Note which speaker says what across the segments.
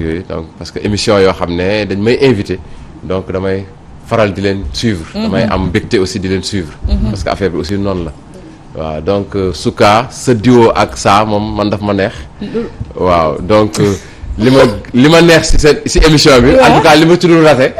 Speaker 1: yooyu donc parce que émission yoo xam ne dañ may invité donc damay faral di leen suivre. damay am mbégte aussi di leen suivre. parce que affaire bi aussi noonu la. waaw donc Souka sa duo ak saa moom man daf ma neex. waaw donc li ma neex si émission bi. en tout cas li ma ci dul raté.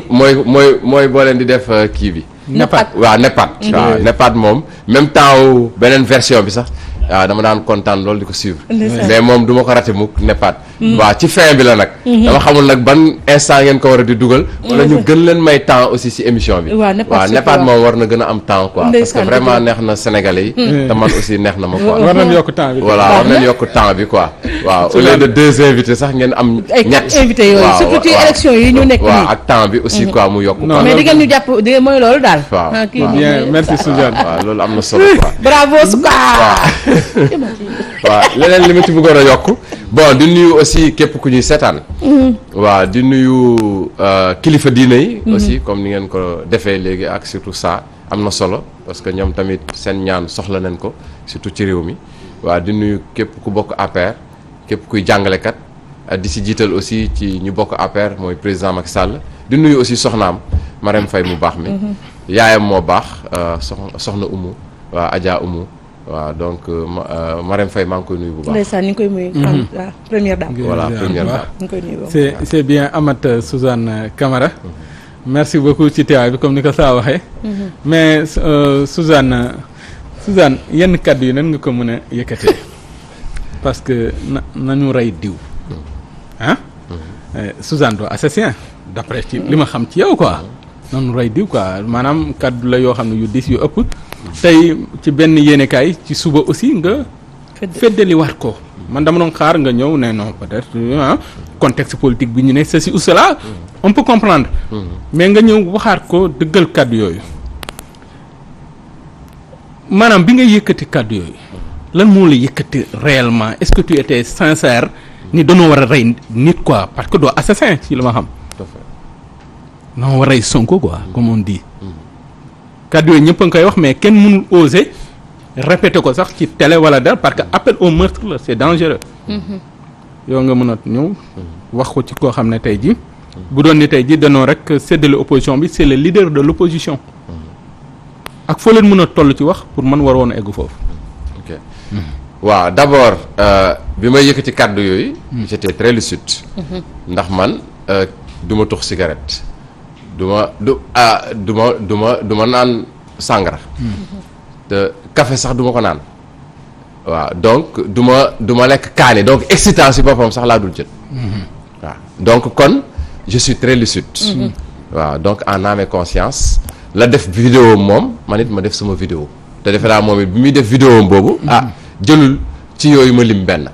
Speaker 1: mooy boo leen di def kii bi.
Speaker 2: Nepad
Speaker 1: waaw Nepad moom même temps beneen version bi sax. waaw dama daan kontaan loolu di ko suivre. mais moom du ma ko raté mukk Nepad. waaw ci fin bi la nag. dama xamul nag ban instant ngeen ko war a di dugal. wala ñu gën leen may temps aussi si émission bi. waaw Nepad moom war na gën a am temps quoi. parce que vraiment neex na Sénégalais yi. te man aussi neex na ma quoi.
Speaker 2: war nañu yokk temps bi.
Speaker 1: voilà war nañu yokk temps bi quoi. waaw au lieu de 2 invités sax ngeen am. ñett
Speaker 3: invités yooyu surtout ci élection yi ñu nekk nii.
Speaker 1: waaw ak temps bi aussi quoi mu yokk.
Speaker 3: mais di ngeen ñu jàpp mooy loolu daal.
Speaker 1: waaw
Speaker 2: bien merci Soudiane.
Speaker 1: waaw loolu am na solo quoi.
Speaker 3: bravo Souka.
Speaker 1: waaw leneen li ma ci bëggoon a yokk bon di nuyu aussi képp ku ñuy seetaan. waaw di nuyu kilifa diine yi. aussi comme ni ngeen ko defee léegi ak surtout ça am na solo parce que ñoom tamit seen ñaan soxla nañ ko surtout ci réew mi. waaw di nuyu képp ku bokk APR képp kuy jàngalekat di si jiital aussi ci ñu bokk APR mooy président Macky Sall di nuyu aussi soxnaam Marème Faye mu baax mi. yaayam moo baax soxna Umu waa Adja Umu. waaw donc Marème Faye maa ngi koy nuyu bu baax.
Speaker 3: ndeysaan ñu ngi koy nuyu. première dame.
Speaker 1: voilà première dame.
Speaker 3: ñu ngi koy nuyu
Speaker 2: c'est bien Amath Suzanne Camara. merci beaucoup ci teewaay bi comme ni ko saa waxee. mais Suzanne yenn kàddu yi nan nga ko mën a yëkkatee. parce que nañu rey diw. ah. Suzanne doo assassin d'après ci li ma xam ci yow quoi. nañu rey diw quoi maanaam kàddu la yoo xam ne yu diis yu ëpp. tey ci benn yéenekaay ci suba aussi nga feddaliwaat ko man dama doon xaar nga ñëw ne non peut-être contexte politique bi ñu ne ceci ou cela on peut comprendre mais nga ñëw waxaat ko dëggal kàddu yooyu maanaam bi nga yëkkati kàddu yooyu lan moo la yëkkati réellement est-ce que tu étais sincère ni dañoo war a rey nit quoi parce que doo assassin ci la ma xam dañoo war a rey Sonko quoi comme on dit kàddu yooyu ñëpp a ngi koy wax mais kenn mënul oser répéter ko sax ci télé wala dara parce que appel au meurtre la c'est dangereux. yow nga mën a ñëw wax ko ci koo xam ne tey ji bu doon ni tey ji danoo rek séddale opposition bi c'est le leader de l'opposition. ak foo leen mën a toll ci wax pour man waroon a egg foofu.
Speaker 1: ok waaw d'abord bi may yëkkati kàddu yooyu. j'étais très lucide. ndax man du ma tux cigarette. du ma naan sàngara te café sax du ma ko naan waaw donc du ma lekk kaani donc excitant si boppam sax laa dul jël waaw donc kon je suis très lucide waaw donc en âme et conscience la def vidéo moom man it ma def sama vidéo te defe naa moom it bi muy def vidéo boobu jëlul ci yooyu ma lim benn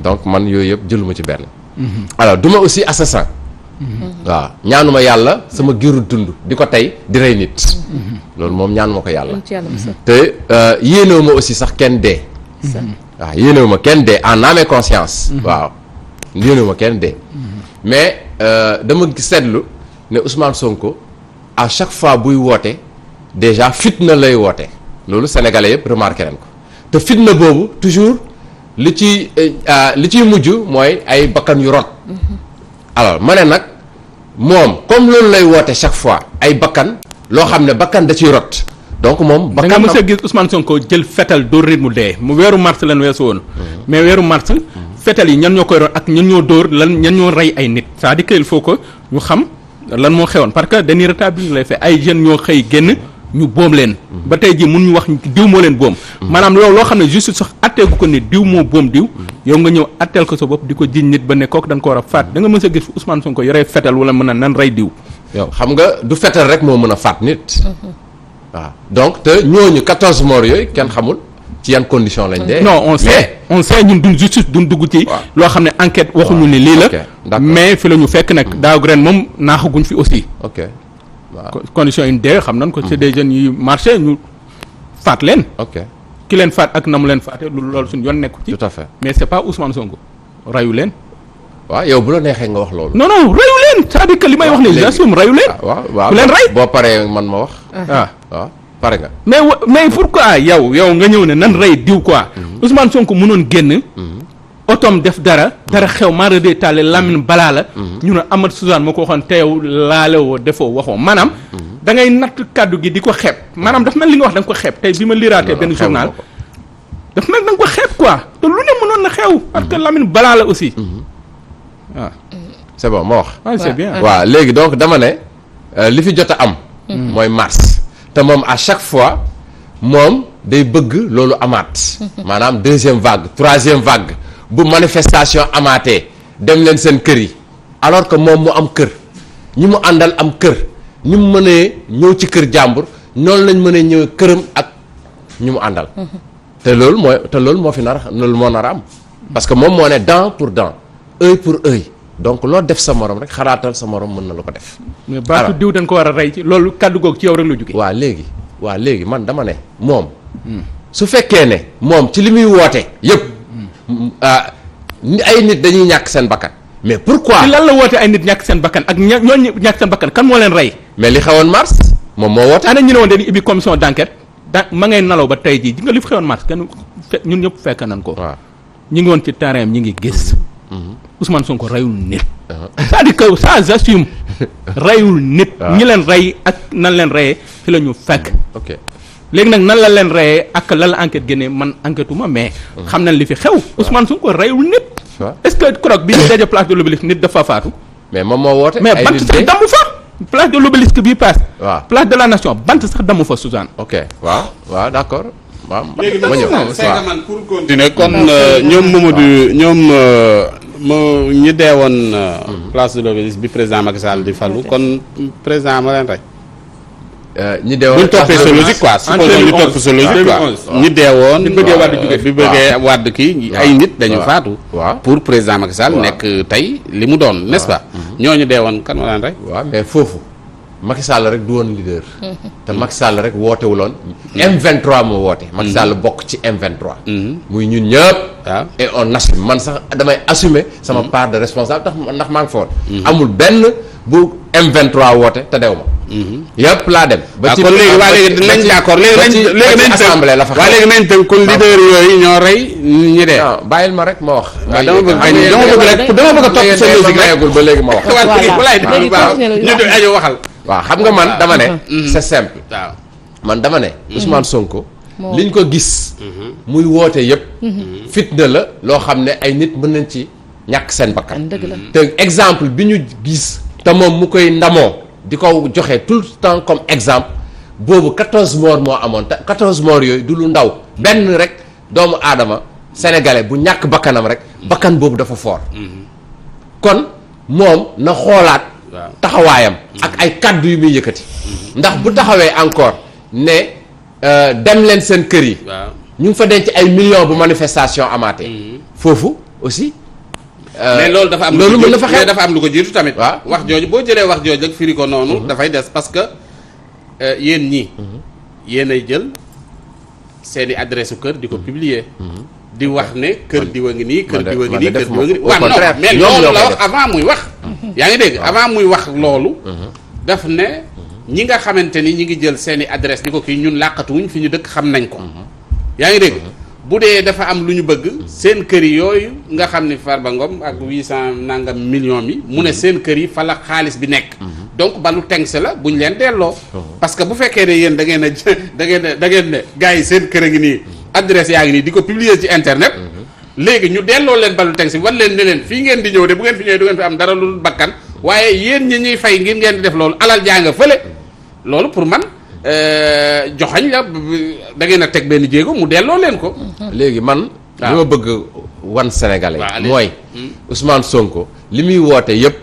Speaker 1: donc man yooyu yëpp jëluma ci benn alors du ma aussi assassin waaw ñaanuma yàlla sama giru dund di ko tey di rey nit loolu moom ñaanuma ko yàlla te yéenewu ma aussi sax kenn dee waaw yéenewu ma kenn dee en âme et conscience waaw yéenewu ma kenn dee mais dama seetlu ne Ousmane Sonko à chaque fois buy woote déjà fitna lay woote loolu sénégalais yëpp remarqué nañ ko te fitna boobu toujours li ciy mujj mooy ay bakkan yu rot alors ma ne nag moom comme loolu lay woote chaque fois ay bakkan loo xam ne bakkan da ciy rot donc moom bakkan
Speaker 2: da nga mës a gis Ousmane Sonko jël fetal dóor nit mu dee mu weeru mars lan weesu woon mais weeru mars fetal yi ñan ñoo koy rot ak ñan ñoo dóor ñan ñoo rey ay nit c'est-à-dire que il faut que ñu xam lan moo xewoon parce que dañuy rétablir lay fait ay jeunes ñoo xëy génn ñu boom leen ba tey jii mun ñu wax diw moo leen boom maanaam loolu loo xam ne juste sax atteegu ko ni diw moo boom diw yow nga ñëw atteel ko sa bopp di ko jiñ nit ba ne kooku dañ ko war a faat da nga mës a gis Ousmane Sonko yoree fetal wala mën a nan rey diw
Speaker 1: yow xam nga du fetal rek moo mën a faat nit waaw donc te ñooñu 14 morts yooyu kenn xamul ci yan condition lañ dee
Speaker 2: non on sait ñun duñ justice duñ dugg ci loo xam ne enquête waxuñu ni lii la mais fi la ñu fekk nag daaw ren moom naaxaguñ fi aussi
Speaker 1: ok waaw
Speaker 2: condition yi dee xam nañ ko c'est des jeunes yi marché ñu faat leen
Speaker 1: ok
Speaker 2: ki leen faat ak na mu leen faate loolu suñu yoon nekku ci
Speaker 1: tout à fait
Speaker 2: mais c'est pas Ousmane Sonko rayu leen
Speaker 1: waaw yow bu la neexee nga wax loolu
Speaker 2: non rayu leen c'est-à-dire que li may wax ne j'assume rayu leen
Speaker 1: waaw
Speaker 2: ku leen ray
Speaker 1: boo paree man ma wax waaw pare nga
Speaker 2: mais pourquoi yow nga ñëw ne nan rey diw quoi Ousmane Sonko mënoon génn otom def dara xew mara de taale Lamine balaa la ñu ne Amath Suzanne moo ko waxoon teew laalewoo defoo waxoo maanaam da ngay natt kàddu gi di ko xeeb maanaam daf mel li nga wax da nga ko xeeb tey bi ma liraatee benn journal daf mel da nga ko xeeb quoi te lu ne mënoon na xew parce que Lamine balaa la aussi waaw
Speaker 1: c'est bon ma wax
Speaker 2: waaw c'est bien
Speaker 1: waaw léegi donc dama ne li fi jot a am mooy mars te moom à chaque fois moom day bëgg loolu amaat maanaam deuxième vague troisième vague bu manifestation amaatee dem leen seen kër yi alors que moom mu am kër ñi mu àndal am kër ñi mu mënee ñëw ci kër jàmbur noonu lañ mënee ñëw këram ak ñi mu àndal te loolu moo fi loolu moo nar a am parce que moom moo ne dent pour dent œil pour œil donc loo def sa morom rek xalaatal sa morom mën na lu ko def
Speaker 2: mais baatu diw dañ ko war a rey ci loolu kàddu googu ci yow rek la jóge
Speaker 1: waa léegi man dama ne moom su fekkee ne moom ci li muy woote yëpp ay nit dañuy ñàkk seen bakkan mais pourquoi
Speaker 2: ci lan la woote ay nit ñàkk seen bakkan ak ñooñu ñàkk seen bakkan kan moo leen rey
Speaker 1: mais li xewoon mars moom moo woote
Speaker 2: ana ñu ne woon dañuy ubbi commission d'enquête ma ngay nalaw ba tey jii ji nga li fi xewoon mars kenn ñun ñëpp fekk nañ ko
Speaker 1: waaw
Speaker 2: ñi ngi woon ci terrain ñi ngi gis Ousmane Sonko reyul nit c'est-à-dire que ça j'assume reyul nit ñi leen rey ak nan leen reyee fi la ñu fekk
Speaker 1: ok
Speaker 2: léegi nag nan la leen reyee ak lan la enquête génnee man enquête uma mais xam nañ li fi xew Ousmane Sonko reyul nit est-ce que keroog bi ñu daje place de l'Obélisque nit dafa faatu
Speaker 1: mais moom moo woote
Speaker 2: mais bant sax damu fa place de l'Obélisque bii passe
Speaker 1: waaw
Speaker 2: place de la nation bant sax damu fa Suzanne
Speaker 1: ok waaw d'accord waaw
Speaker 4: léegi
Speaker 1: ma ñëw
Speaker 4: nag man pour continuer kon ñoom Mamadou ñoom ñi deewoon place de l'Obélisque bi président Macky Sall di fallu kon président ma leen rey
Speaker 1: ñi deewoon
Speaker 4: buñ toppee sa logique quoi supposons ñu topp sa logique quoi ñi deewoon bi bëggee wàdd kii ay nit dañu faatu
Speaker 1: waaw
Speaker 4: pour président Macky Sall nekk tey li mu doon n'est-ce pas ñooñu deewoon kan ma leen rey
Speaker 1: waaw mais foofu Macky Sall rek du woon leader te Macky Sall rek wootewuloon M23 moo woote Macky Sall bokk ci M23 muy ñun ñëpp
Speaker 4: waaw
Speaker 1: et on assume man sax damay assumer sama part de responsable ndax maa ngi foon amul benn bu M23 woote te dew ma yëpp laa dem ba ci
Speaker 4: kon léegi waa léegi dinañ d'accord léegi nañ
Speaker 1: assemblée la fa
Speaker 4: waa léegi nañ tënk kon leader yooyu ñoo rey ñi dee
Speaker 1: non bàyyil ma rek ma wax
Speaker 4: dama bëgg a topp sa logique
Speaker 1: mayagul ba léegi ma wax
Speaker 4: ñu ajo waxal
Speaker 1: waaw xam nga man dama ne c'est simple
Speaker 4: waaw
Speaker 1: man dama ne Ousmane Sonko liñ ko gis muy woote yëpp fitna la loo xam ne ay nit mën nañ ci ñàkk seen bakkan
Speaker 3: dëgg la
Speaker 1: te exemple bi ñu gis te moom mu koy ndamoo di ko joxe tout le temps comme exemple boobu 14 morts moo amoon te 14 morts yooyu du lu ndaw benn rek doomu aadama sénégalais bu ñàkk bakkanam rek bakkan boobu dafa fort kon moom na xoolaat taxawaayam ak ay kàddu yu muy yëkkati ndax bu taxawee encore ne dem leen seen kër yi ñu ngi fa denc ay millions bu manifestation amaatee foofu aussi
Speaker 4: mais loolu dafa am
Speaker 1: loolu mën na fa xew
Speaker 4: mais dafa am lu ko jiitu tamit
Speaker 1: waaw
Speaker 4: wax jooju boo jëlee wax jooju ak firi ko noonu dafay des parce que yéen ñii yéen ay jël seeni adresse u kër di ko publier di wax ne kër diwa ngi nii kër diwa ngi nii kër diwa ngi nii waaw non mais loolu la wax avant muy wax yaa ngi dégg avant muy wax loolu daf ne ñi nga xamante ni ñi ngi jël seeni adresse di ko kii ñun làqatuwuñ fi ñu dëkk xam nañ ko yaa ngi dégg bu dee dafa am lu ñu bëgg seen kër yi yooyu nga xam ni Farba Ngom ak 800 nangam millions mi mu ne seen kër yi fa la xaalis bi nekk donc balu tengse la buñ leen delloo parce que bu fekkee ne yéen da ngeen a da ngeen ne gars yi seen kër a ngi nii adresse yaa ngi nii di ko publier ci internet léegi ñu delloo leen balu tengse wan leen ne leen fii ngeen di ñëw de bu ngeen fi ñëwee du ngeen fi am dara lu bakkan waaye yéen ñi ñuy fay ngir ngeen di def loolu alal jaa nga fële loolu pour man joxañ la da ngeen a teg benn jéego mu delloo leen ko.
Speaker 1: léegi man. li ma bëgg wan Sénégalais yi mooy Ousmane Sonko li muy woote yëpp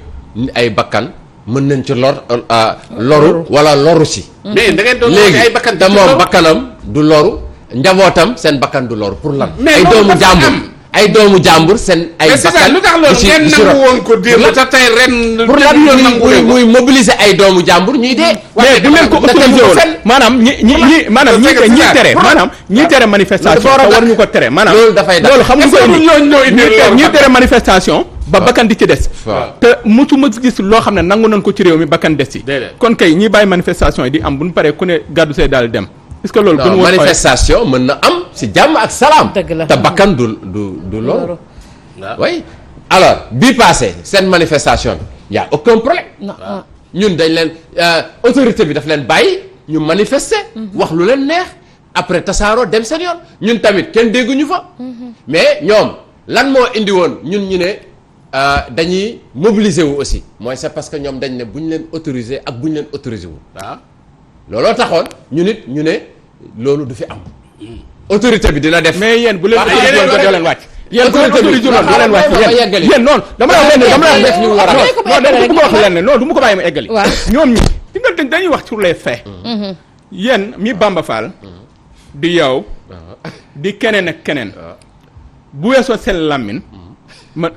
Speaker 1: ay bakkan mën nañ ci loru wala loru si.
Speaker 4: mais da ngeen doon woote ay bakkan
Speaker 1: te moom bakkanam du loru njabootam seen bakkan du loru pour lan.
Speaker 4: mais
Speaker 1: ay doomu jàmbur ay doomu jàmbur seen. ay bakkan
Speaker 4: lu tax loolu ngeen nangu woon ko démb te tey ren.
Speaker 1: pour lan muy mobiliser ay doomu jàmbur ñuy dee.
Speaker 2: mais bu leen ko autorisé woon maanaam ñi tere manifestation te war ñu ko tere maanaam
Speaker 1: loolu dafay def
Speaker 2: loolu xam nga ko indi ñi tere manifestation ba bakkan di ci des te musuma gis loo xam ne nangu nañ ko ci réew mi bakkan des ci kon kay ñi bàyyi manifestation yi di am bu ñu paree ku ne gàddu say daal dem est-ce que loolu
Speaker 1: manifestation mën na am si jàmm ak salaam te bakkan du loolu oui alors bii passé seen manifestation bi y a aucun problème.
Speaker 3: non
Speaker 1: ñun dañ leen autorité bi daf leen bàyyi ñu manifester. wax lu leen neex après tasaaroo dem seen yoon ñun tamit kenn dégguñu fa. mais ñoom lan moo indi woon ñun ñu ne dañuy mobiliser wu aussi mooy c'est parce que ñoom dañ ne bu ñu leen autoriser ak bu ñu leen autoriser wu.
Speaker 4: waaw
Speaker 1: looloo taxoon ñu nit ñu ne loolu du fi am. autorité bi dina def.
Speaker 2: mais yéen bu leen
Speaker 1: yéen
Speaker 2: doo leen wàcc. yéen bu leen
Speaker 1: autorité bi
Speaker 2: doo leen wàcc yéen noonu dama la def ñu war a def du ma wax leen ne non du ma ko bàyyi ma eggali. ñoom ñi di nga dañuy wax sur les faits. yéen mi Bamba Fall. di yow. di keneen ak keneen. bu weesoo seen làmmin ma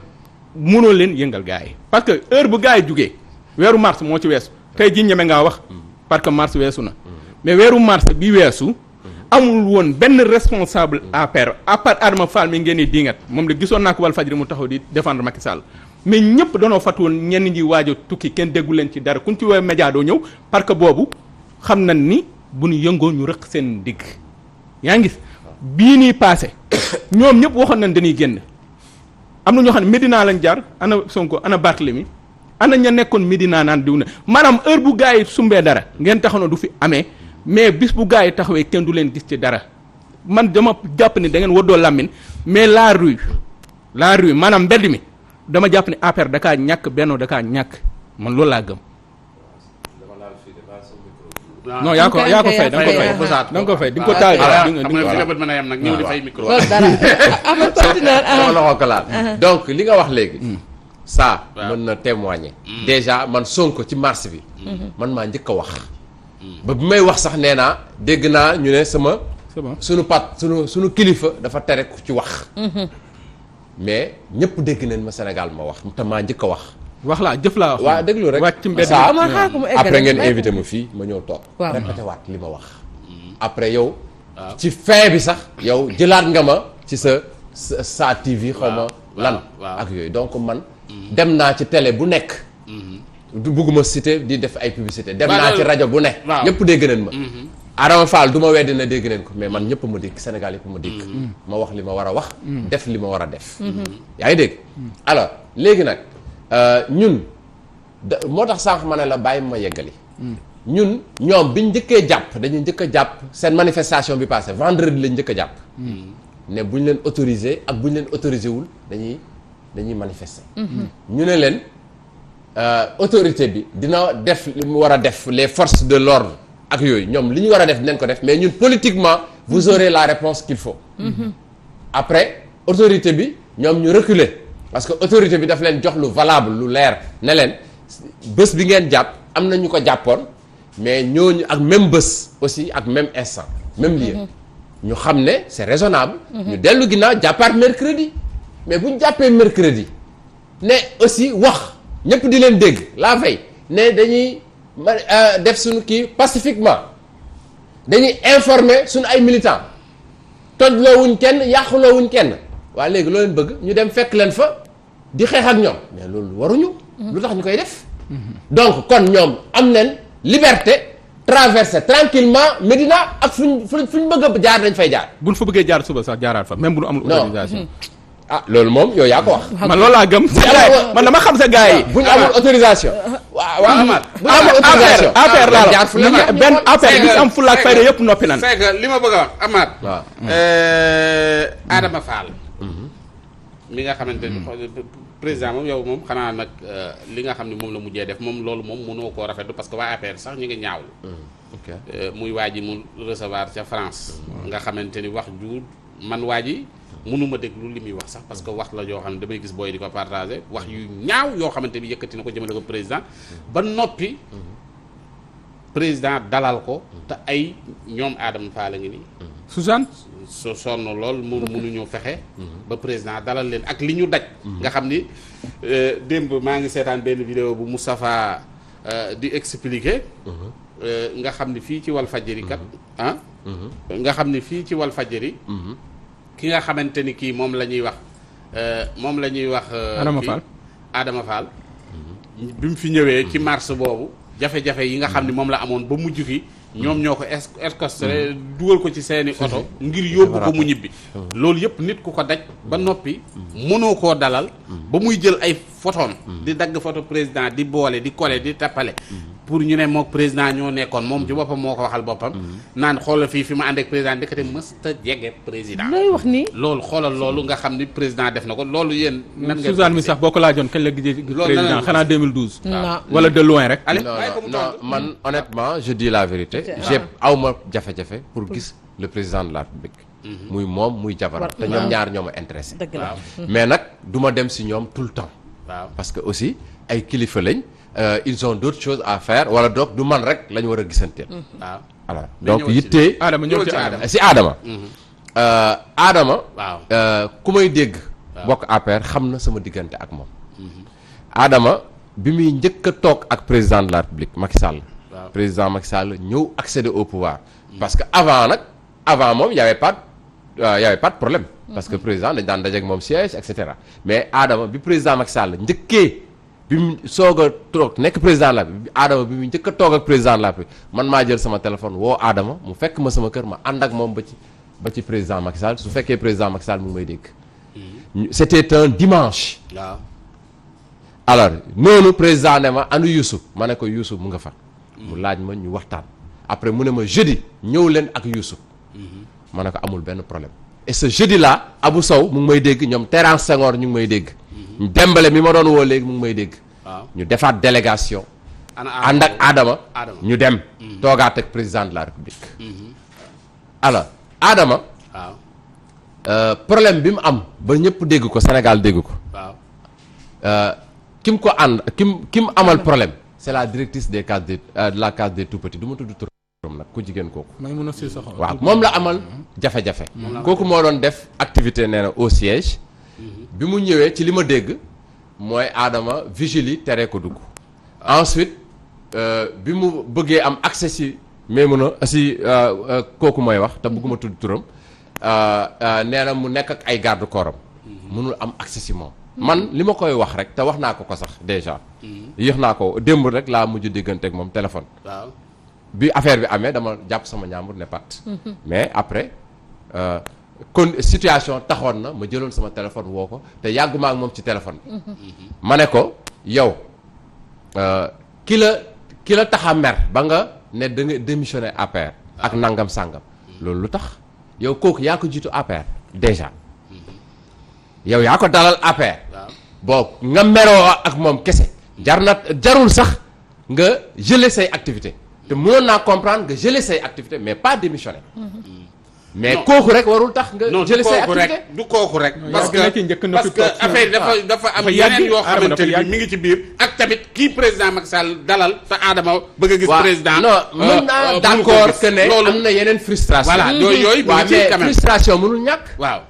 Speaker 2: mënoo leen yëngal gars yi parce que heure bu gars yi jugee weeru mars moo ci weesu tey ji ñeme ngaa wax parce que mars weesu na mais weeru mars bi weesu amul woon benn responsable APR à part Adama Fall mi ngeen di dingat moom la gisoon naa ko Walfadjri mu taxaw di défendre Macky Sall mais ñëpp danoo fàtt woon ñenn ñi waaj a tukki kenn déggu leen ci dara kuñ ci woowee média doo ñëw parce que boobu xam nañ ni bu ñu yëngoo ñu rëq seen digg yaa ngi gis bii nii passé ñoom ñëpp waxoon nañ dañuy génn am na ñoo xam ne Medina lañ jaar ana Sonko ana Barthélemy ana ña nekkoon Medina naan diw na maanaam heure bu gars yi sumbee dara ngeen taxaw na du fi amee mais bis bu gars yi taxawee kenn du leen gis ci dara man dama jàpp ni da ngeen waddoo làmmin mais la rue maanaam mbedd mi dama jàpp ni APR da kaa ñàkk Benno da kaa ñàkk man loolu laa gëm. non yaa ko fay da nga ko fay di nga ko taal
Speaker 4: xam nga fi nga bët mën a yem nag ñëw di fay micro.
Speaker 3: loolu dara amul partenaire
Speaker 1: loxo ko laal donc li nga wax léegi ça mën na témoigner déjà man Sonko ci mars bi man maa njëkk a wax ba bi may wax sax nee naa dégg naa ñu ne sama suñu kilifa dafa tere ku ci wax mais ñëpp dégg nañ ma Sénégal ma wax te maa njëkk a wax
Speaker 2: laa jëf laa wax
Speaker 1: waaw déglu rek
Speaker 2: wàcc ci mbedd
Speaker 1: ça
Speaker 3: mi
Speaker 1: après ngeen invité ma fii ma ñëw toog répété waat li ma wax après yow ci fin bi sax yow jëlaat nga ma ci sa TV xaw ma lan ak yooyu donc man dem naa ci télé bu nekk du bugguma cité di def ay publicité dem naa ci rajo bu ne ñëpp dégg nañ ma Adama Fall du ma weddi na dégg nañ ko mais man ñëpp ma dégg Sénégal yëpp ma dégg ma wax li ma war a wax def li ma war a def yaa ngi dégg alors léegi nag ñun moo tax sànq ma ne la bàyyi ma yeggali ñun ñoom biñ njëkkee jàpp dañu njëkk a jàpp seen manifestation bi passé vendredi lañ njëkk a jàpp ne bu ñu leen autorisé ak bu ñu leen autorisé wul dañuy manifester ñu ne leen autorité bi dina def li mu war a def les forces de l'ordre ak yooyu ñoom li ñu war a def dinañ ko def mais ñun politiquement vous aurez la réponse qu'il faut après autorité bi ñoom ñu reculer parce que autorité bi daf leen jox lu valable lu leer ne leen bés bi ngeen jàpp am na ñu ko jàppoon mais ñooñu ak même bés aussi ak même instant même lieu ñu xam ne c'est raisonnable ñu dellu ginnaaw jàppaat mercredi mais bu ñu jàppee mercredi ne aussi wax ñëpp di leen dégg la veille ne dañuy def suñu kii pacifiquement dañuy informer suñu ay militants tojloowuñ kenn yàquloo kenn waaye léegi loo leen bëgg ñu dem fekk leen fa di xeex ak ñoom mais loolu waruñu lu tax ñu koy def donc kon ñoom am nañ liberté traverser tranquillement Médina ak fuñ bëgg a jaar dañ fay jaar
Speaker 2: buñ fa bëggee jaar suba sax jaaraat fa même bu ñu amul autorisation
Speaker 1: ah loolu moom yow yaa ko wax
Speaker 2: man loolu laa gëm man dama xam sa gars yi
Speaker 1: bu ñu amul autorisation waaw Amath bu ñu amul autorisation
Speaker 2: APR laa la benn APR bi am fulla ak fayda yëpp noppi nan
Speaker 4: c'est que li ma bëgg a wax Amath
Speaker 1: waaw
Speaker 4: Adama Fall mi nga xamante ni président moom yow moom xanaa nag li nga xam ne moom la mujjee def moom loolu moom mënoo koo rafetlu parce que waa APR sax ñu ngi ñaawlu muy waa ji mu recevoir ca France nga xamante ni wax ju man waa ji mënuma déglu li muy wax sax parce que wax la yoo xam ne damay gis booy di ko partager wax yu ñaaw yoo xamante ni yëkkati na ko jëmale ko président ba noppi président dalal ko te ay ñoom Adama Fall a ngi nii
Speaker 2: Suzanne
Speaker 4: so sonn lool mënuñu fexe ba président dalal leen ak li ñu daj nga xam ni démb maa ngi seetaan benn vidéo bu Moustapha di expliquer nga xam ni fii ci Walfadjri kat nga xam ni fii ci Walfadjri ki nga xamante ni kii moom la ñuy wax Adama Fall bi mu fi ñëwee ci mars boobu jafe-jafe yi nga xam ni moom la amoon ba mujj gi ñoom ñoo ko escorté dugal ko ci seeni oto ngir yóbbu ko mu ñibbi loolu yëpp nit ku ko daj ba noppi mënoo koo dalal ba muy jël ay photom di dagg photo président di boole di coller di tappale pour ñu ne mook président ñoo nekkoon moom ci boppam moo ko waxal boppam naan xoolal fii fi ma ànd ak président ndekete mësta jege président
Speaker 3: looy wax nii
Speaker 4: loolu xoolal loolu nga xam ni président def na ko loolu yéen nan nga
Speaker 2: Suzanne mi sax boo ko laajoon kañ la gisee président xanaa 2012
Speaker 3: non
Speaker 2: wala de loin rek
Speaker 4: allez
Speaker 1: non
Speaker 4: bàyyi ko mu
Speaker 1: non
Speaker 4: tontu.
Speaker 1: man honnêtement je dis la vérité j'ai awma jafe-jafe pour gis le président de la République muy moom muy jabaram te ñoom ñaar ñoo ma intéressé
Speaker 3: dëgg la
Speaker 1: mais nag du ma dem si ñoom tout le temps
Speaker 4: waaw
Speaker 1: parce que aussi ay kilifa lañ ils ont d'autres choses à faire wala donc du man rek la ñu war a gisanteel
Speaker 4: waaw
Speaker 1: voilà
Speaker 4: Mais
Speaker 1: donc
Speaker 4: ñëwal ci
Speaker 1: yittee
Speaker 2: Adama ñëw
Speaker 4: ñëwal
Speaker 2: ci
Speaker 4: ci
Speaker 2: Adama
Speaker 1: si Adama Adama
Speaker 4: waaw
Speaker 1: ku may dégg bokk APR xam na sama diggante ak moom Adama bi muy njëkk a toog ak président de la République Macky Sall
Speaker 4: waaw.
Speaker 1: président Macky Sall ñëw accéder au pouvoir parce que avant moom y avait pas de problème parce que président dañ daan dajeek moom siège et cetera mais Adama bi président Macky Sall njëkkee bi mu soog a toog nekk président de la République Adama bi mu njëkk a toog ak président de la République man maa jël sama téléphone woo Adama mu fekk ma sama kër ma ànd ak moom ba ci président Macky Sall su fekkee président Macky Sall mu ngi may dégg c'était un dimanche
Speaker 4: waaw
Speaker 1: alors noonu président ne ma anu Youssou ma ne ko Youssou mu nga fa mu laaj ma ñu waxtaan après mu ne ma jeudi ñëw leen ak Youssou ma ne ko amul benn problème et ce jeudi là Abou Sow mu ngi may dégg ñoom Terence Senghor ñu ngi may dégg Dembélé mi ma doon woo léegi mu ngi may dégg
Speaker 4: waaw
Speaker 1: ñu defaat délégation
Speaker 4: ana
Speaker 1: ànd ak Adama
Speaker 4: Adama.
Speaker 1: ñu dem toogaat ak président de la République alors Adama problème bi mu am ba ñëpp dégg ko Sénégal dégg ko
Speaker 4: waaw
Speaker 1: ki mu ko ànd ki mu amal problème c'est la directrice des cases de la case des tout petits du ma tudd turam nag ku jigéen kooku
Speaker 2: may mën a si sax
Speaker 1: waaw moom la amal jafe-jafe kooku moo doon def activité nee na au siège bi mu ñëwee ci li ma dégg mooy Adama vigile yi tere ko dugg ensuite bi mu bëggee am accès si mais mun a si kooku mooy wax te bëgguma tudd turam nee na mu nekk ak ay garde corps am mënul am accès si moom man li ma koy wax rek te wax naa ko sax déjà yéex naa ko démb rek laa mujj diggante ak moom téléphone
Speaker 4: waaw
Speaker 1: bi affaire bi amee dama jàpp sama ñaambur ne pat mais après kon situation taxoon na ma jëloon sama téléphone woo ko te yàgguma ak moom ci téléphone bi ma ne ko yow ki la tax a mer ba nga ne da nga démissionné APR ak nangam sàngam loolu lu tax yow kooku yaa ko jiitu APR déjà yow yaa ko dalal APR bon nga meroo ak moom kese jarul sax nga geler say activité te mënoon naa comprendre nga geler say activité mais pas démissionner mais
Speaker 4: Non.
Speaker 1: kooku rek warul tax nga
Speaker 4: non du
Speaker 1: geler say
Speaker 4: kooku
Speaker 1: activité
Speaker 4: rek du kooku rek parce
Speaker 2: yàgg na ci njëkk
Speaker 4: que
Speaker 2: na fi
Speaker 4: parce que
Speaker 2: toog ci
Speaker 4: affaire dafa am
Speaker 2: dafa yàgg,
Speaker 4: yeneen yoo
Speaker 2: Adama
Speaker 4: xamante
Speaker 2: dafa
Speaker 4: ni
Speaker 2: yàgg.
Speaker 4: mi ngi ci biir ak tamit kii président Macky Sall dalal te Adama bëgg a gis
Speaker 1: waaw
Speaker 4: président
Speaker 1: non mën naa
Speaker 4: mënu ko
Speaker 1: d'accord
Speaker 4: gis.
Speaker 1: que ne
Speaker 4: loolu
Speaker 1: am na yeneen frustration
Speaker 4: voilà yooyu mi
Speaker 1: waaw
Speaker 4: ngi ci
Speaker 1: mais
Speaker 4: quand même
Speaker 1: frustration mënul ñàkk
Speaker 4: waaw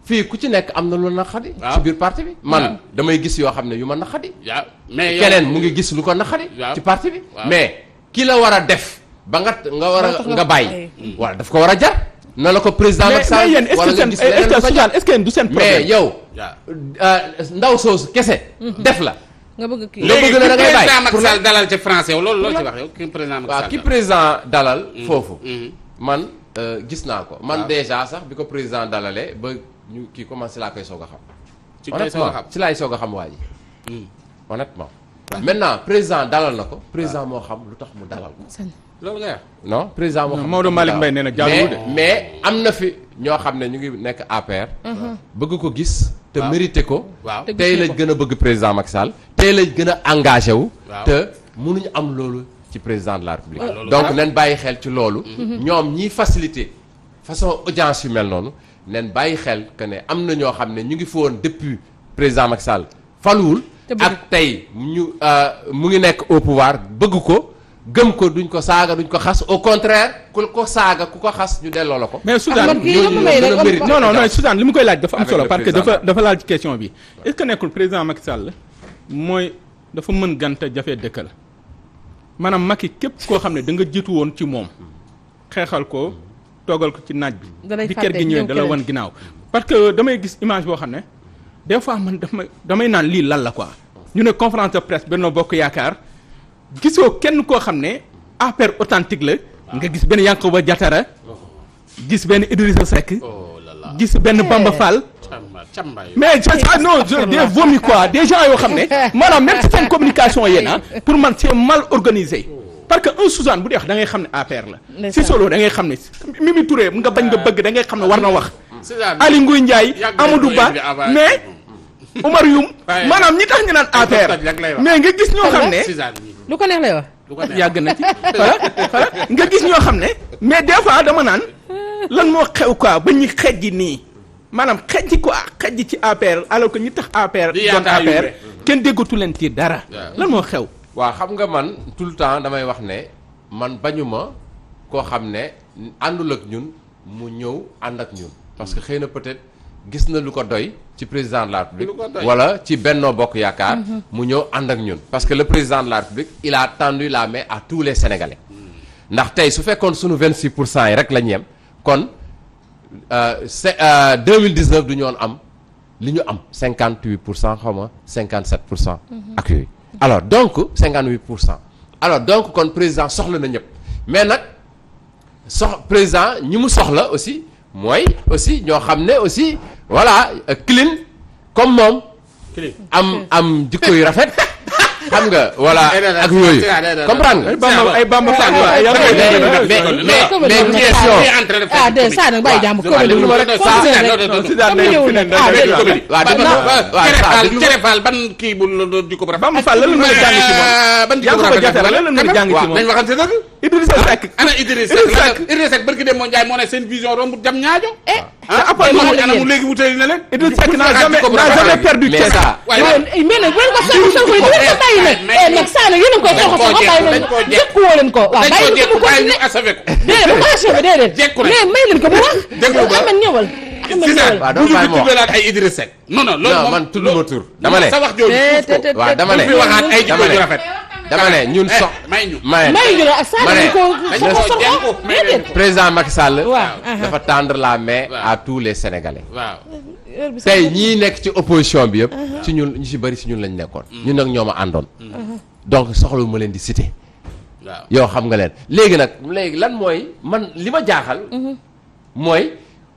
Speaker 1: fii ku ci nekk am na lu naqadi
Speaker 4: Waaw.
Speaker 1: ci biir parti bi man damay gis yoo xam ne yu ma naqadi
Speaker 4: waaw mais yow
Speaker 1: keneen mu ngi gis lu ko naqadi
Speaker 4: Waaw.
Speaker 1: ci parti bi
Speaker 4: Waaw.
Speaker 1: mais ki la war a def ba nga war
Speaker 3: moo tax
Speaker 1: a
Speaker 3: nga
Speaker 1: nga bàyyi wala daf ko war a jar na la ko président
Speaker 2: mais
Speaker 1: Macky Sall
Speaker 2: mais yéen est-ce
Speaker 1: wala
Speaker 2: que
Speaker 1: nga
Speaker 2: seen
Speaker 1: gis leneen lu ko jar
Speaker 2: est-ce que du seen
Speaker 1: mais
Speaker 2: problème
Speaker 1: yow
Speaker 4: waaw
Speaker 1: ndaw soosu kese def la
Speaker 3: nga bëgg kii
Speaker 1: Nga bëgg na da ngay bàyyi
Speaker 4: président Macky
Speaker 1: pour
Speaker 4: Sall dalal ci français yow loolu ci wax yow ki président Macky
Speaker 1: waaw
Speaker 4: Sall
Speaker 1: ki président dalal foofu
Speaker 4: Mhm.
Speaker 1: man gis naa ko man
Speaker 4: Waaw.
Speaker 1: déjà sax bi ko président dalalee ba ñu kii commencé laa koy soog a xam
Speaker 4: ci koy soog a xam
Speaker 1: ci laay soog a xam waa ji honnêtement maintenant président dalal na ko président moo xam lu tax mu dalal ko
Speaker 4: loolu nga wax
Speaker 1: non président moo
Speaker 2: Non,
Speaker 1: xam
Speaker 2: Maodo
Speaker 1: lu tax mu
Speaker 2: Malick
Speaker 1: dalal
Speaker 2: Mbaye nee na
Speaker 1: ko.
Speaker 2: jaaduwul de.
Speaker 1: mais am na fi ñoo xam ne ñu ngi nekk APR bëgg ko gis te
Speaker 4: Waaw.
Speaker 1: mérité ko
Speaker 4: waaw
Speaker 3: Te
Speaker 1: tey
Speaker 3: gis na
Speaker 1: lañ
Speaker 3: ko.
Speaker 1: gën a bëgg président Macky Sall tey lañ gën a engagé wu
Speaker 4: Waaw.
Speaker 1: te mënuñu am loolu ci président de la République
Speaker 4: loolu
Speaker 1: donc
Speaker 4: grave.
Speaker 1: nañ bàyyi xel ci loolu ñoom ñiy facilité façon audience yu mel noonu nañ bàyyi xel que ne am na ñoo xam ne ñu ngi fi woon depuis président Macky Sall faluwul
Speaker 3: Te bëgg
Speaker 1: ak tey mu ngi nekk au pouvoir bëgg ko gëm ko duñ ko saaga duñ ko xas au contraire ku ko saaga ku ko xas ñu delloo la ko
Speaker 2: mais Soudan
Speaker 3: man kii
Speaker 1: ñooñu
Speaker 3: nga may
Speaker 1: ñoo
Speaker 3: rek
Speaker 1: gën a mérité
Speaker 2: non non non
Speaker 1: audience.
Speaker 2: Soudan li mu koy laaj dafa am
Speaker 1: Avec
Speaker 2: solo
Speaker 1: le
Speaker 2: parce que
Speaker 1: président.
Speaker 2: dafa laal ci question bi est-ce que nekkul président Macky Sall mooy dafa mën ganta jafe dëkkal maanaam Macky képp koo xam ne da nga jiitu woon ci moom xeexal ko toogal ko ci naaj bi
Speaker 3: Dalay
Speaker 2: bi kër
Speaker 3: fàtte,
Speaker 2: gi ñëwee
Speaker 3: ñëw
Speaker 2: dala
Speaker 3: keneen.
Speaker 2: wan ginnaaw parce que damay gis image boo xam ne des fois man damay naan lii lan la quoi ñu ne conférence de presse Benno Bokk Yaakaar gisoo kenn koo xam ne APR authentique la nga gis benn Yankhoba Diattara gis benn Idrissa Seck
Speaker 4: oh là là
Speaker 2: gis benn Bamba Fall
Speaker 4: càmbaay
Speaker 2: mais c'est ça non des vomi quoi des gens yoo xam ne maanaam même si seen communication yéen pour man c'est mal organisé parce que un Suzanne bu dee wax da ngay xam ne APR la si solo da ngay xam ne Mimi Touré nga bañ nga bëgg da ngay xam ne war na wax Ali Nguy Ndiaye Amadou Ba mais Oumar Youm maanaam ñi tax ñu naan APR mais nga gis ñoo xam ne
Speaker 3: lu ko neex lay wax.
Speaker 2: yàgg na ci voilà nga gis ñoo xam ne mais des fois dama naan lan moo xew quoi ba ñu xejji nii maanaam xejji quoi xejji ci APR alors que ñi tax APR doon APR kenn déggatu leen ci dara lan moo xew
Speaker 1: waaw xam nga man tout le temps damay wax ne man bañuma koo xam ne àndul ak ñun mu ñëw ànd ak ñun parce que xëy na peut-être gis na lu ko doy ci président de la République wala ci Benno Bokk Yaakaar mu ñëw ànd ak ñun parce que le président de la République il a tendu la main à tous les Sénégalais ndax tey su fekkoon sunu 26% yi rek la ñu yem kon 2019 du ñu woon am li ñu am 58% xaw ma 57% ak yooyu alors donc 58% alors donc kon président soxla na ñëpp mais nag président ñi mu soxla aussi mooy aussi ñoo xam ne aussi voilà clean comme moom am jikko yu rafet xam nga voilà ak yooyu comprendre nga
Speaker 2: ay Bamba Fall
Speaker 1: mais question
Speaker 3: de saa nag bàyyi jàmm
Speaker 4: Cere Fall ban kii bu jikko bu rafet
Speaker 2: Bamba Fall lan la mën a jàng ci moom
Speaker 4: ban jikko bu rafet
Speaker 2: lan la mën a jàng ci moom
Speaker 4: nañ waxante dëgg
Speaker 2: Idrissa Seck
Speaker 4: ana Idrissa Seck barki dem moo Njaay moo ne seen vision romb jam ñaajo
Speaker 2: après
Speaker 4: ana mu léegi wutali na leen
Speaker 2: Idrissa Seck n'a jamais perdu
Speaker 1: mais ça
Speaker 3: mais nag bu leen ko sol ko du ko bàyyi nag nag saa nag yéen a ngi koy soxla bàyyi leen jëkku woo leen ko waaw bàyyi leen ko mu
Speaker 4: bàyyi ñu asafe ko
Speaker 3: déedéet bu ko achevé déedéet
Speaker 4: jekku
Speaker 3: mais may leen ko mu wax
Speaker 4: déglu ba
Speaker 3: Ahmed ñëwal
Speaker 1: waaw
Speaker 4: bu ñu fi tuddalaat ay Idrissa Seck non loolu
Speaker 1: non man tudduma tur dama ne
Speaker 4: sa wax jooju
Speaker 1: waaw dama ne
Speaker 4: fi waxaat ay jikko yu rafet
Speaker 1: dama ne ñun sox
Speaker 4: may ñu
Speaker 3: may ñu la ak saa
Speaker 1: ma ne
Speaker 3: ko soxla déedéet
Speaker 1: président Macky Sall
Speaker 3: waaw
Speaker 1: dafa tendre la main à tous les Sénégalais
Speaker 4: waaw
Speaker 1: tey ñii nekk ci opposition bi yëpp ci ñun ñu ci bëri ci ñun lañ nekkoon ñun nag ñoo ma àndoon donc soxla ma leen di citer
Speaker 4: waaw
Speaker 1: yow xam nga leen léegi lan mooy man li ma jaaxal mooy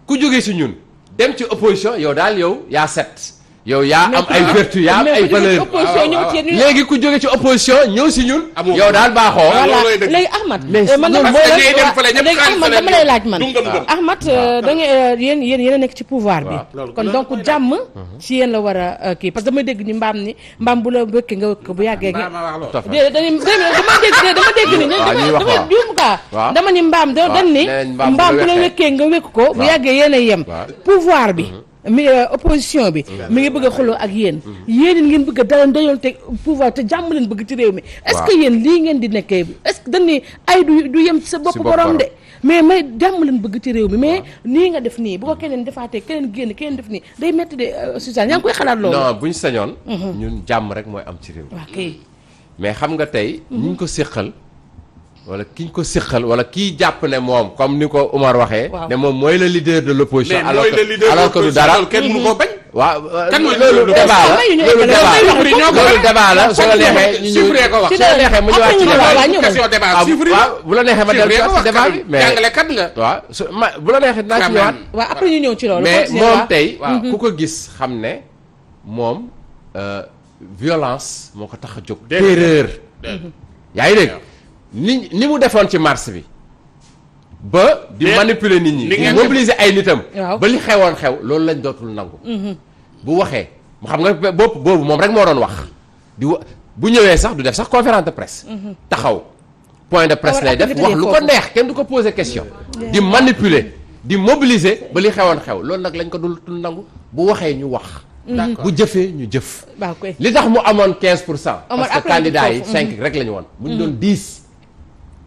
Speaker 1: ku jógee ci ñun dem ci opposition yow daal yow yaa set yow yaa am ay vertu yaa am ay valeur léegi ku jóge ci opposition ñëw si ñun yow daal baaxoo
Speaker 3: léegi Ahmad man
Speaker 4: léegi
Speaker 3: Ahmad dama lay laaj man Ahmad da nga yéen a nekk ci pouvoir bi kon donc jàmm ci yéen la war a kii parce que damay dégg ni mbaam bu la wëkkee nga wëkk bu yàggee dama dégg ni dama juum kaa dama ni mbaam dañ ni mbaam bu la wëkkee nga wëkk ko bu yàggee yéen a yem pouvoir bi mi opposition bi mi ngi bëgg a xuloo ak yéen ngeen bëgg a dayoon te pouvoir te jàmm leen bëgg ci réew mi est-ce que yéen lii ngeen di nekkee est-ce que dañ ni ay du yem ci sa bopp borom de mais may jàmm leen bëgg ci réew mi mais nii nga def nii bu ko keneen defaatee keneen génn keneen def nii day metti de Suzanne yaa ngi koy xalaat loolu
Speaker 1: non buñ sañoon ñun jàmm rek mooy am ci réew mi
Speaker 3: waaw kay
Speaker 1: mais xam nga tey ñu ko séqal wala ki ñu ko séqal wala kii jàpp ne moom comme ni ko Omar waxee ne moom mooy le leader de l'opposition alors que du dara
Speaker 4: kenn mënu koo bañ
Speaker 1: waaw
Speaker 4: loolu
Speaker 1: débat la su la neexee ñu
Speaker 4: chiffre ko wax
Speaker 1: su la neexee mu ñëwaat ci
Speaker 4: question débat
Speaker 1: waaw bu la neexee ma dellu ci débat bi mais
Speaker 4: jàngalekat nga
Speaker 1: waaw su ma bu la neexee dinaa ci ñëwaat
Speaker 3: waaw après ñu ñëw ci loolu
Speaker 1: mais moom tey ku ko gis xam ne moom violence moo ko tax a jóg terreur yaa ngi dégg ni mu defoon ci mars bi ba di manipuler nit ñi di mobiliser ay nitam ba li xewoon xew loolu lañ dootul nangu bu waxee mu xam nga boobu moom rek moo doon wax bu ñëwee sax du def sax conférence de presse taxaw point de presse lay def wax lu ko neex kenn du ko poser question di manipuler di mobiliser ba li xewoon xew loolu nag lañ ko dul nangu bu waxee ñu wax bu jëfee ñu jëf li tax mu amoon 15 pour cent parce que candidats yi 5 rek la ñu woon bu ñu doon 10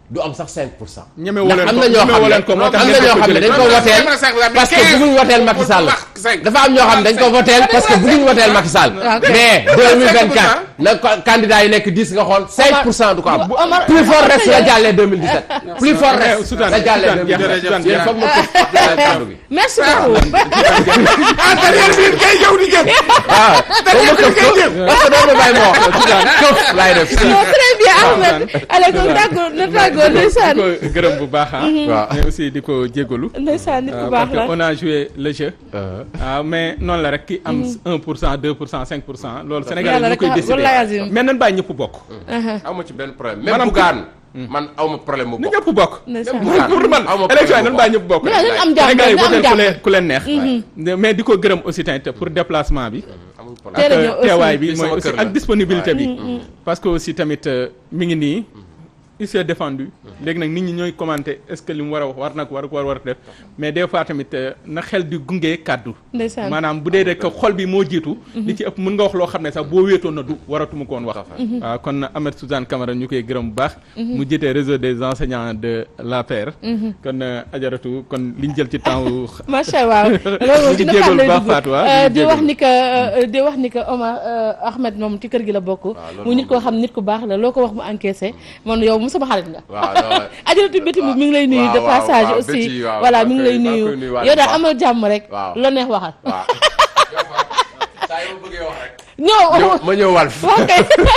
Speaker 1: du am sax 5 pour cent. ndax am na ñoo xam ne dañ ko woteel parce que bëgguñ woteel Macky Sall dafa am ñoo xam ne dañ ko woteel parce que bëgguñ woteel Macky Sall mais 2024 na candidat yi nekk 10 nga xool 5% du ko am. plus fort reste la jàllee 2017. plus fort reste la jàllee 2017. yéen foog ma kàddu gi.
Speaker 3: merci beaucoup.
Speaker 5: derrière bi kay yow di jël.
Speaker 1: waaw derrière bi kay jël. parce que doo ma bàyyi ma wax këf laay def.
Speaker 3: non très bien Ahmed. allez kon tàggoo na tàggoo ndeysaan.
Speaker 2: di ko gërëm bu baax
Speaker 1: waaw
Speaker 2: mais aussi di ko jégalu.
Speaker 3: ndeysaan nit ku baax
Speaker 2: parce
Speaker 3: la.
Speaker 2: que on a joué le jeu. waaw mais noonu la rek ki am 1% 2% 5% loolu Sénégal
Speaker 3: yàlla
Speaker 2: ñu
Speaker 3: rek
Speaker 2: koy
Speaker 3: wallaay
Speaker 2: décider
Speaker 3: azim.
Speaker 2: mais nan bàyyi ñëpp bokk.
Speaker 1: aw ma ci benn problème même Bougane man aw ma problème mu
Speaker 2: na
Speaker 1: bokk.
Speaker 2: ñëpp bokk.
Speaker 3: ndeysaan.
Speaker 2: pour man
Speaker 1: aw ma
Speaker 2: élection yi
Speaker 1: problème
Speaker 2: nan bàyyi ñëpp bokk.
Speaker 3: mais dañu am jàmm
Speaker 2: Sénégal yi
Speaker 3: dañu am
Speaker 2: voté
Speaker 3: jàmm.
Speaker 2: ku leen neex. mais di ko gërëm aussi tamit pour déplacement bi.
Speaker 1: amul
Speaker 2: ak
Speaker 1: problème.
Speaker 3: teel a ñëw aussi.
Speaker 2: teewaay bi
Speaker 1: Fii
Speaker 2: mooy
Speaker 1: sama
Speaker 2: aussi
Speaker 1: kër la.
Speaker 2: ak disponibilité bi. parce que aussi tamit mi ngi nii. il s'est défendu. léegi nag nit ñi ñooy commenter est-ce que li mu war a wax war na ko war def mais des fois tamit na xel di gunge kàddu.
Speaker 3: ndeysaan.
Speaker 2: maanaam bu dee rek xol bi moo jiitu. li ci ëpp mën nga wax loo xam ne sax boo wéetoon na du waratuma ko woon wax. waaw kon Ahmed Suzanne Camara ñu koy gërëm bu baax. mu jiite réseau des enseignants de l'APR. kon ajaratu kon liñ jël ci temps.
Speaker 3: macha allah loolu ci
Speaker 2: di jégalu baax Fatou
Speaker 3: di wax ni que di wax ni que Omar Ahmed moom ci kër gi la bokk. mu nit koo xam nit ku baax la loo ko wax mu encaissé man yow mu sama xarit nga.
Speaker 1: waaw non
Speaker 3: ajaratu bétti mi ngi lay nuyu de passage aussi voilà mi ngi lay nuyu yow daal amal jàmm rek.
Speaker 1: waaw
Speaker 3: la neex waxal.
Speaker 1: waaw saa yoo bëggee wax rek.
Speaker 3: ñëw
Speaker 1: ma ñëw wàll.
Speaker 3: ok.